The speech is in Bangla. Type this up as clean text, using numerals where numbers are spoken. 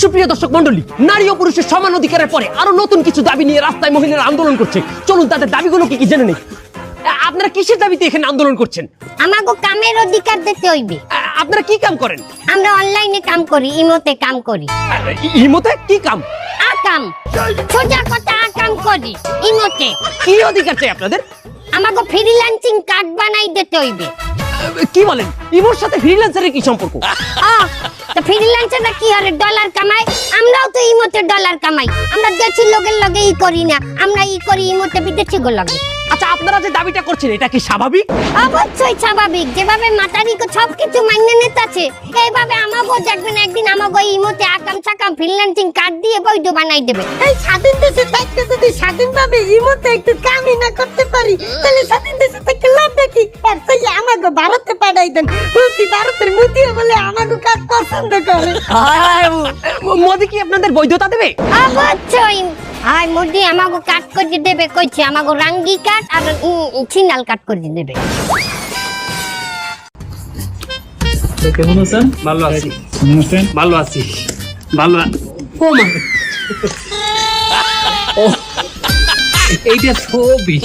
সুপ্রিয় দর্শক মণ্ডলী, নারী ও পুরুষের সমান অধিকারের পরে আরো নতুন কিছু দাবি নিয়ে রাস্তায় মহিলারা আন্দোলন করছে। চলুন তাদের দাবিগুলো কি কি জেনে নেই। আপনারা কিসের দাবিতে এখানে আন্দোলন করছেন? আমাগো কামের অধিকার দিতে হইবে। আপনারা কি কাম করেন? আমরা অনলাইনে কাম করি, ইমোতে কাম করি। ইমোতে কি কাম? আকাম, সোজা কথা আকাম করি ইমোতে। কি অধিকার চাই আপনাদের? আমাগো ফ্রিল্যান্সিং কার্ড বানাই দিতে হইবে। কি বলেন? ইমোর সাথে ফ্রিল্যান্সারের কি সম্পর্ক? তো ফ্রিল্যান্সাররা কি হরে ডলার কামায়, আমরাও তো ইমোতে ডলার কামাই। আমরা দেশি লোকের লগে ই করি না, আমরা ই করি ইমোতে বিদেশি গো লগে। আচ্ছা, আপনারা যে দাবিটা করছেন এটা কি স্বাভাবিক? অবশ্যই স্বাভাবিক। যেভাবে মাতারিকে সবকিছু মাইনে নিতেছে, এইভাবে আমাগো দেখবেন একদিন আমাগো ইমোতে আকাম সাকাম ফ্রিল্যান্সিং কার্ড দিয়ে বৈধ বানাই দেবে। এই স্বাধীন দেশে থাকতে যদি স্বাধীনভাবে ইমোতে একটু কামই না করতে পারি, তাহলে স্বাধীন দেশে থেকে লাভ দেখি। আর তাই আমাকে ভারতে পাঠাই দেন। বলছি ভারতের মোদিও বলে আমাকে কাজ পছন্দ করে। মোদি কি আপনাদের বৈধতা দেবে? অবশ্যই। আর মোদি আমাগো কাট করে দেবে কইছে, আমাগো রাঙ্গি কাট আর সিনাল কাট করে দেবে। কেমন আছেন? ভালো আছি, নমস্কার। ভালো আছি, ভালো ও মা, এইটা ছবি।